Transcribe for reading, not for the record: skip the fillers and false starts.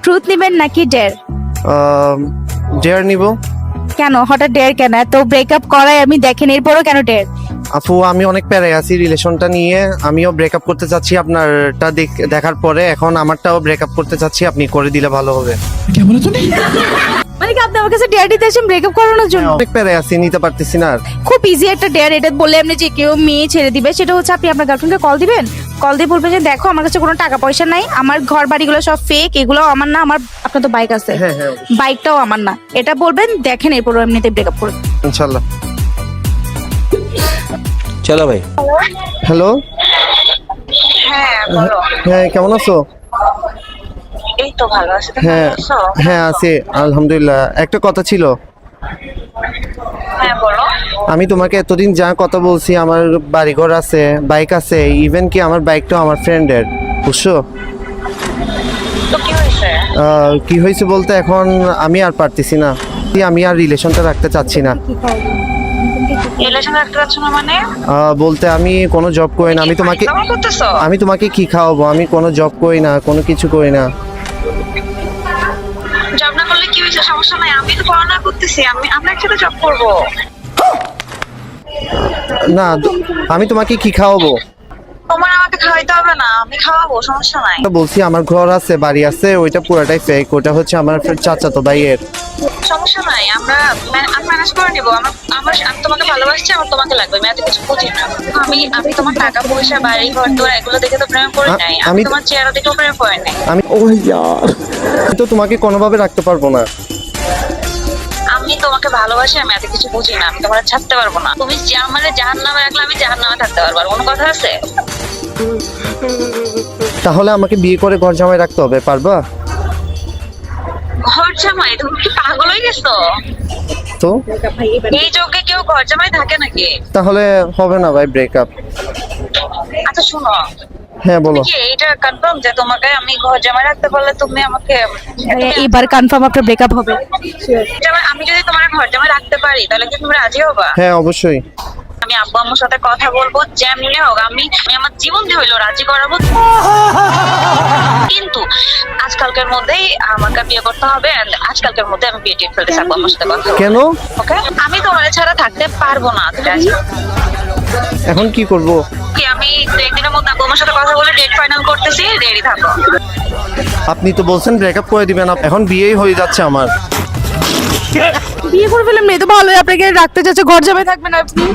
Truth নেবেন নাকি dare? Dare নিব। কেন হঠাৎ ডেয়ার কেন? তো ব্রেকআপ করাই আমি দেখেন, এরপরও কেন ডেয়ার? আপু আমি অনেক প্যারায় আছি রিলেশনটা নিয়ে, আমিও ব্রেকআপ করতে চাচ্ছি আপনারটা দেখার পরে, এখন আমারটাও ব্রেকআপ করতে চাচ্ছি, আপনি করে দিলে ভালো হবে। মানে কি আপনি আমার কাছে ডেয়ার দিতে আসেন ব্রেকআপ করানোর জন্য? অনেক প্যারায় আছি, নিতে পারতেছি না আর। খুব ইজি একটা ডেয়ার, এটা বললে আপনি যে কেউ মেয়ে ছেড়ে দিবে, সেটা হচ্ছে আপনি আপনার গার্লফ্রেন্ডকে কল দিবেন, কল দিয়ে বলবেন যে দেখো আমার কাছে কোনো টাকা পয়সা নাই, আমার ঘর বাড়িগুলো সব ফেক, এগুলো আমার না, আমার আপনার তো বাইক আছে, হ্যাঁ হ্যাঁ বাইকটাও আমার না, এটা বলবেন, দেখেন এরপর এমনিতে ব্রেকআপ করবেন। ইনশাল্লাহ। চলো ভাই। হ্যালো, হ্যাঁ বলো। হ্যাঁ কেমন আছো? এই তো ভালো আছি, তুমি হ্যাঁ ভালো আছো? হ্যাঁ আছি আলহামদুলিল্লাহ। একটা কথা ছিল, হ্যাঁ বলো। আমি তোমাকে এতদিন যা কথা বলছি, আমার বাড়িঘর আছে, বাইক আছে, ইভেন কি আমার বাইকটাও আমার ফ্রেন্ডের, বুঝছো? তো কি হয়েছে? কি হয়েছে বলতে এখন আমি আর পারতেছি না, আমি আর রিলেশনটা রাখতে চাচ্ছি না। রিলেশন রাখতে পারছো না মানে? বলতে আমি কোনো জব করি না, কেমন করতেছো? আমি তোমাকে কি খাওয়াবো? আমি কোনো জব করি না, কোনো কিছু করি না। জব না করলে কি হয়েছে? সমস্যা নাই, আমি তো পড়াশোনা করতেছি, আমরা একসাথে জব করবো। না আমি তোমাকে কি খাওয়াবো? তোমার আমাকে খাওয়াইতে হবে না, আমি খাওয়াবো, সমস্যা নাই। বলছি আমার ঘর আছে, বাড়ি আছে, ওইটা পুরাটাই ফেক, ওটা হচ্ছে আমার চাচাতো ভাইয়ের। সমস্যা নাই, আমি ম্যানেজ করে নিবো। আমি তোমাকে ভালোবাসছি, আমার তোমাকে লাগবে, আমি এত কিছু বুঝি না। আমি তোমার টাকা পয়সা, বাড়ি ঘর দোর এগুলো দেখে তো প্রেম করি নাই, আমি তোমার চেহারা দেখেও প্রেম করি নাই। আমি তো তোমাকে কোনোভাবে রাখতে পারবো না। আমি তোমাকে ভালোবাসি, আমি এত কিছু বুঝি না, আমি তোমার ছাড়তে পারবো না। তুমি আমারে জাহান্নামে রাখলে আমি জাহান্নামে থাকতে পারবো, আর কোনো কথা আছে? তাহলে আমাকে বিয়ে করে ঘর জামাই রাখতে হবে, পারবা? ঘর জামাই? তুমি কি পাগল হয়ে গেছো? তো এই যুগে কেউ ঘর জামাই থাকে নাকি? তাহলে হবে না ভাই, ব্রেকআপ। আচ্ছা শুনো, হ্যাঁ বলো। কি এটা কনফার্ম যে তোমাকে আমি ঘর জামাই রাখতে পারলে তুমি আমাকে এবার কনফার্ম আপনার ব্রেকআপ হবে? আমি যদি তোমার ঘর জামাই রাখতে পারি তাহলে কি তুমি রাজি হবা? হ্যাঁ অবশ্যই। আমি আব্বু আম্মুর সাথে কথা বলবো, যেমনি হোক আমি আমার জীবন দিয়ে হইলো রাজি করাবো, কিন্তু আজকালকের মধ্যেই আমাকে বিয়ে করতে হবে, and আজকালকের মধ্যে আমি বিয়ে ঠিক ফেলতে আব্বু আম্মুর সাথে কথা বলবো। কেন? ওকে, আমি তোমার ছাড়া থাকতে পারবো না, ঠিক আছে? এখন কি করব? কি আমি একদিনের মধ্যে আব্বু আম্মুর সাথে কথা বলে ডেট ফাইনাল করতেছি, রেডি থাকো। আপনি তো বলছেন ব্রেকআপ করে দিবেন, এখন বিয়েই হয়ে যাচ্ছে আমার। বিয়ে করে ফেললাম, মেয়ে তো ভালোই আপনাকে রাখতে চাচ্ছে, ঘর জামাই থাকবেন আপনি।